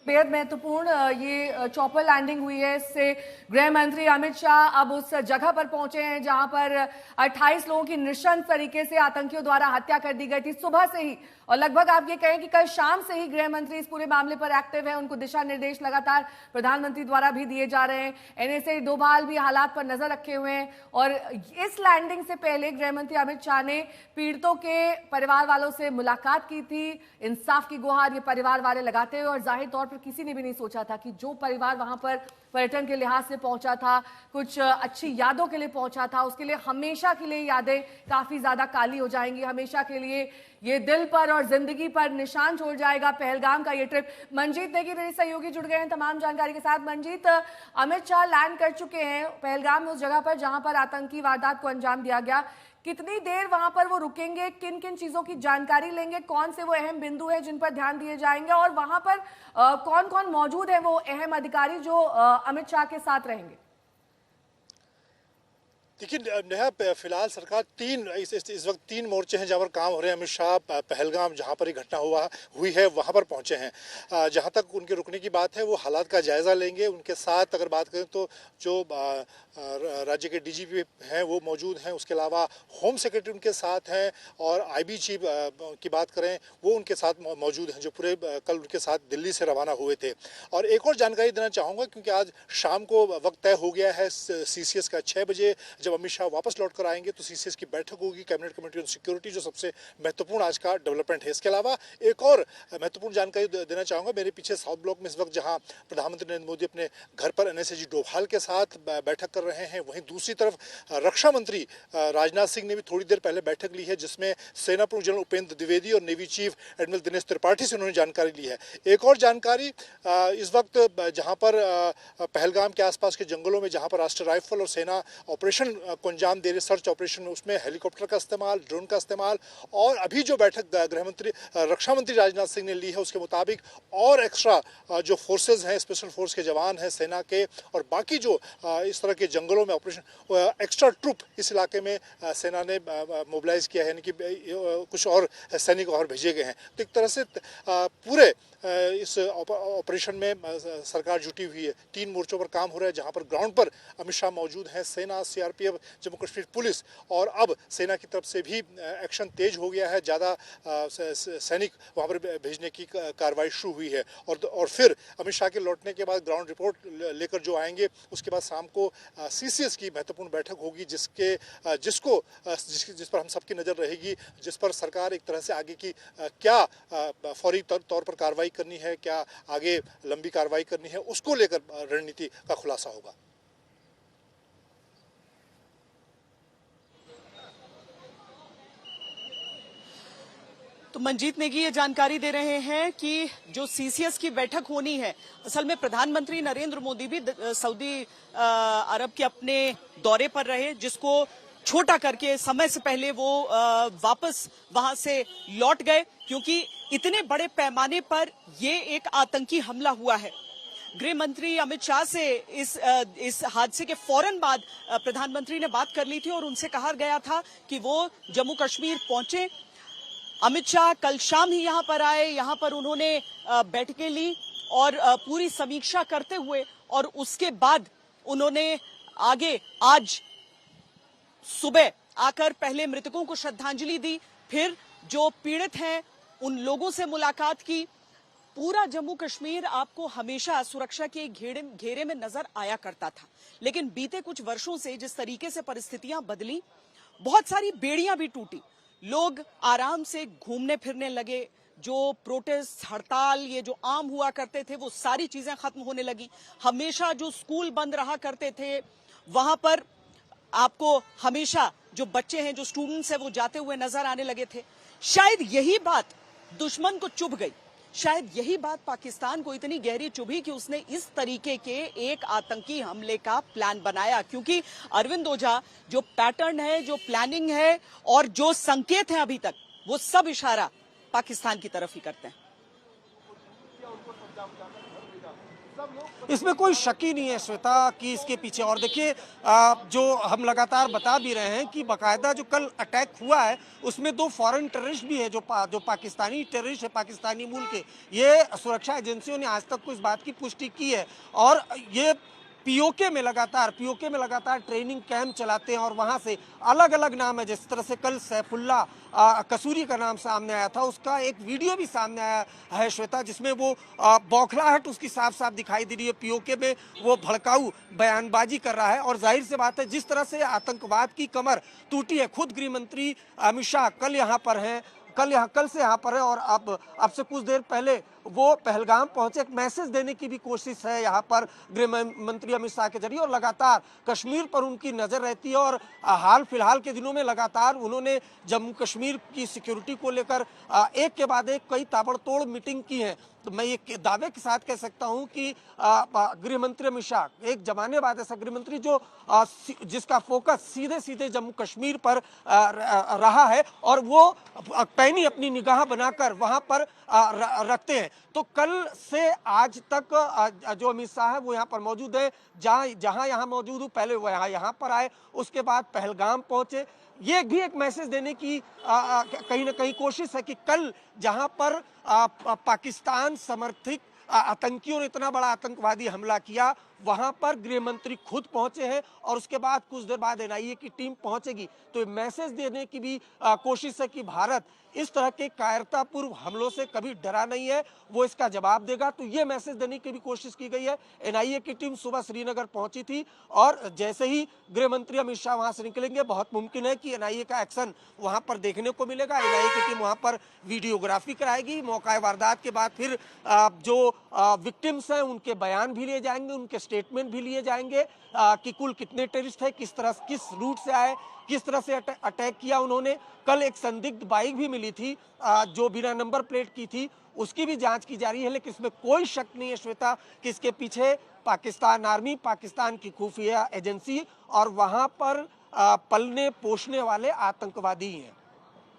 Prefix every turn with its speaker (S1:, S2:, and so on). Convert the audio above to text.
S1: बेहद महत्वपूर्ण ये चॉपर लैंडिंग हुई है। इससे गृह मंत्री अमित शाह अब उस जगह पर पहुंचे हैं जहां पर 28 लोगों की नृशंस तरीके से आतंकियों द्वारा हत्या कर दी गई थी सुबह से ही। और लगभग आप ये कहें कि कल शाम से ही गृह मंत्री इस पूरे मामले पर एक्टिव है। उनको दिशा निर्देश लगातार प्रधानमंत्री द्वारा भी दिए जा रहे हैं। एनएसए डोभाल भी हालात पर नजर रखे हुए हैं। और इस लैंडिंग से पहले गृह मंत्री अमित शाह ने पीड़ितों के परिवार वालों से मुलाकात की थी। इंसाफ की गुहार ये परिवार वाले लगाते हुए, और जाहिर तौर पर किसी ने भी नहीं सोचा था कि जो परिवार वहां पर पर्यटन के लिहाज से पहुंचा था, कुछ अच्छी यादों के लिए पहुंचा था, उसके लिए हमेशा के लिए यादें काफी ज्यादा काली हो जाएंगी। हमेशा के लिए ये दिल पर और जिंदगी पर निशान छोड़ जाएगा पहलगाम का ये ट्रिप। मंजीत देखिए मेरे सहयोगी जुड़ गए हैं तमाम जानकारी के साथ। मंजीत, अमित शाह लैंड कर चुके हैं पहलगाम में, उस जगह पर जहां पर आतंकी वारदात को अंजाम दिया गया। कितनी देर वहां पर वो रुकेंगे, किन किन चीजों की जानकारी लेंगे, कौन से वो अहम बिंदु है जिन पर ध्यान दिए जाएंगे, और वहां पर कौन कौन मौजूद है वो अहम अधिकारी जो अमित शाह के साथ रहेंगे?
S2: देखिए नेहा, फिलहाल सरकार इस वक्त तीन मोर्चे हैं जहाँ पर काम हो रहे हैं। अमित शाह पहलगाम जहाँ पर ये घटना हुई है वहाँ पर पहुँचे हैं। जहाँ तक उनके रुकने की बात है वो हालात का जायजा लेंगे। उनके साथ अगर बात करें तो जो राज्य के डीजीपी हैं वो मौजूद हैं। उसके अलावा होम सेक्रेटरी उनके साथ हैं, और आईबी चीफ की बात करें वो उनके साथ मौजूद हैं, जो पूरे कल उनके साथ दिल्ली से रवाना हुए थे। और एक और जानकारी देना चाहूँगा, क्योंकि आज शाम को वक्त तय हो गया है सीसीएस का 6 बजे जब अमित शाह वापस लौट कर आएंगे तो सीसीएस की बैठक होगी, कैबिनेट कमेटी ऑन सिक्योरिटी, जो सबसे महत्वपूर्ण आज का डेवलपमेंट है। इसके अलावा एक और महत्वपूर्ण जानकारी देना चाहूँगा, मेरे पीछे साउथ ब्लॉक में इस वक्त जहाँ प्रधानमंत्री नरेंद्र मोदी अपने घर पर एनएसएजी डोभाल के साथ बैठक कर रहे हैं, वहीं दूसरी तरफ रक्षा मंत्री राजनाथ सिंह ने भी थोड़ी देर पहले बैठक ली है, जिसमें सेना प्रमुख जनरल उपेंद्र द्विवेदी और navy chief admiral Dinesh Tripathi से उन्होंने जानकारी ली है। एक और जानकारी, इस वक्त जहाँ पर पहलगाम के आसपास के जंगलों में जहाँ पर राष्ट्रीय राइफल और सेना ऑपरेशन को अंजाम दे रहे सर्च ऑपरेशन में, उसमें हेलीकॉप्टर का इस्तेमाल, ड्रोन का इस्तेमाल, और अभी जो बैठक रक्षा मंत्री राजनाथ सिंह ने ली है उसके मुताबिक और एक्स्ट्रा जो फोर्सेज हैं, स्पेशल फोर्स के जवान हैं सेना के, और बाकी जो इस तरह के जंगलों में ऑपरेशन एक्स्ट्रा ट्रुप इस इलाके में सेना ने मोबिलाइज किया है, यानी कि कुछ और सैनिक और भेजे गए हैं। तो एक तरह से पूरे इस ऑपरेशन में सरकार जुटी हुई है। 3 मोर्चों पर काम हो रहा है, जहां पर ग्राउंड पर अमित शाह मौजूद हैं, सेना, सीआरपीएफ, जम्मू कश्मीर पुलिस, और अब सेना की तरफ से भी एक्शन तेज हो गया है। ज़्यादा सैनिक वहां पर भेजने की कार्रवाई शुरू हुई है। और फिर अमित शाह के लौटने के बाद ग्राउंड रिपोर्ट लेकर जो आएंगे, उसके बाद शाम को सीसीएस की महत्वपूर्ण बैठक होगी, जिस पर हम सबकी नज़र रहेगी, जिस पर सरकार एक तरह से आगे की क्या फौरी तौर पर कार्रवाई करनी है, क्या आगे लंबी कार्रवाई करनी है, उसको लेकर रणनीति का खुलासा होगा।
S3: तो मंजीत नेगी ये जानकारी दे रहे हैं कि जो सीसीएस की बैठक होनी है, असल में प्रधानमंत्री नरेंद्र मोदी भी सऊदी अरब के अपने दौरे पर रहे, जिसको छोटा करके समय से पहले वो वापस वहां से लौट गए, क्योंकि इतने बड़े पैमाने पर ये एक आतंकी हमला हुआ है। गृह मंत्री अमित शाह से इस हादसे के फौरन बाद प्रधानमंत्री ने बात कर ली थी और उनसे कहा गया था कि वो जम्मू कश्मीर पहुंचे। अमित शाह कल शाम ही यहां पर आए, यहां पर उन्होंने बैठकें ली और पूरी समीक्षा करते हुए, और उसके बाद उन्होंने आगे आज सुबह आकर पहले मृतकों को श्रद्धांजलि दी, फिर जो पीड़ित हैं उन लोगों से मुलाकात की। पूरा जम्मू कश्मीर आपको हमेशा सुरक्षा के घेरे में नजर आया करता था, लेकिन बीते कुछ वर्षों से जिस तरीके से परिस्थितियां बदली, बहुत सारी बेड़ियां भी टूटी, लोग आराम से घूमने फिरने लगे, जो प्रोटेस्ट, हड़ताल, ये जो आम हुआ करते थे वो सारी चीजें खत्म होने लगी। हमेशा जो स्कूल बंद रहा करते थे वहां पर आपको हमेशा जो बच्चे हैं, जो स्टूडेंट्स हैं, वो जाते हुए नजर आने लगे थे। शायद यही बात दुश्मन को चुभ गई, शायद यही बात पाकिस्तान को इतनी गहरी चुभी कि उसने इस तरीके के एक आतंकी हमले का प्लान बनाया, क्योंकि अरविंद ओझा जो पैटर्न है, जो प्लानिंग है और जो संकेत है अभी तक, वो सब इशारा पाकिस्तान की तरफ ही करते हैं।
S4: इसमें कोई शक ही नहीं है श्वेता कि इसके पीछे। और देखिए जो हम लगातार बता भी रहे हैं कि बाकायदा जो कल अटैक हुआ है उसमें 2 फॉरेन टेररिस्ट भी है जो पाकिस्तानी टेररिस्ट है, पाकिस्तानी मूल के। ये सुरक्षा एजेंसियों ने आज तक को इस बात की पुष्टि की है। और ये पीओके में लगातार ट्रेनिंग कैंप चलाते हैं और वहां से अलग अलग नाम है। जिस तरह से कल सैफुल्ला कसूरी का नाम सामने आया था, उसका एक वीडियो भी सामने आया है श्वेता, जिसमें वो बौखलाहट उसकी साफ साफ दिखाई दे रही है। पीओके में वो भड़काऊ बयानबाजी कर रहा है और जाहिर सी बात है जिस तरह से आतंकवाद की कमर टूटी है, खुद गृह मंत्री अमित शाह कल यहाँ पर हैं, कल से यहाँ पर है और अब से कुछ देर पहले वो पहलगाम पहुंचे। एक मैसेज देने की भी कोशिश है यहाँ पर गृह मंत्री अमित शाह के जरिए और लगातार कश्मीर पर उनकी नजर रहती है। और हाल फिलहाल के दिनों में लगातार उन्होंने जम्मू कश्मीर की सिक्योरिटी को लेकर एक के बाद एक कई ताबड़तोड़ मीटिंग की है। तो मैं ये दावे के साथ कह सकता हूं कि गृह मंत्री अमित शाह एक जमाने बाद ऐसा गृह मंत्री जो जिसका फोकस सीधे सीधे जम्मू कश्मीर पर रहा है और वो पैनी अपनी निगाह बनाकर वहां पर रखते हैं। तो कल से आज तक जो अमित शाह है वो यहाँ पर मौजूद है, जहां यहाँ मौजूद हूँ, पहले वो यहाँ पर आए, उसके बाद पहलगाम पहुंचे। ये भी एक मैसेज देने की कहीं ना कहीं कोशिश है कि कल जहां पर पाकिस्तान समर्थित आतंकियों ने इतना बड़ा आतंकवादी हमला किया, वहां पर गृह मंत्री खुद पहुंचे हैं और उसके बाद कुछ देर बाद एनआईए की टीम पहुंचेगी। तो मैसेज देने की भी कोशिश है कि भारत इस तरह के कायरतापूर्व हमलों से कभी डरा नहीं है, वो इसका जवाब देगा। तो ये मैसेज देने की भी कोशिश की गई है। एनआईए की टीम सुबह श्रीनगर पहुंची थी और जैसे ही गृह मंत्री अमित शाह वहां से निकलेंगे, बहुत मुमकिन है कि एनआईए का एक्शन वहां पर देखने को मिलेगा। एनआईए की टीम वहां पर वीडियोग्राफी कराएगी। मौका वारदात के बाद फिर जो विक्टिम्स हैं उनके बयान भी लिए जाएंगे, उनके स्टेटमेंट भी लिए जाएंगे कि कुल कितने टेररिस्ट है, किस रूट से आए, किस तरह से अटैक किया उन्होंने। कल एक संदिग्ध बाइक भी मिली थी जो बिना नंबर प्लेट की थी, उसकी भी जांच की जा रही है। लेकिन इसमें कोई शक नहीं है श्वेता कि इसके पीछे पाकिस्तान आर्मी, पाकिस्तान की खुफिया एजेंसी और वहां पर पलने पोषने वाले आतंकवादी हैं।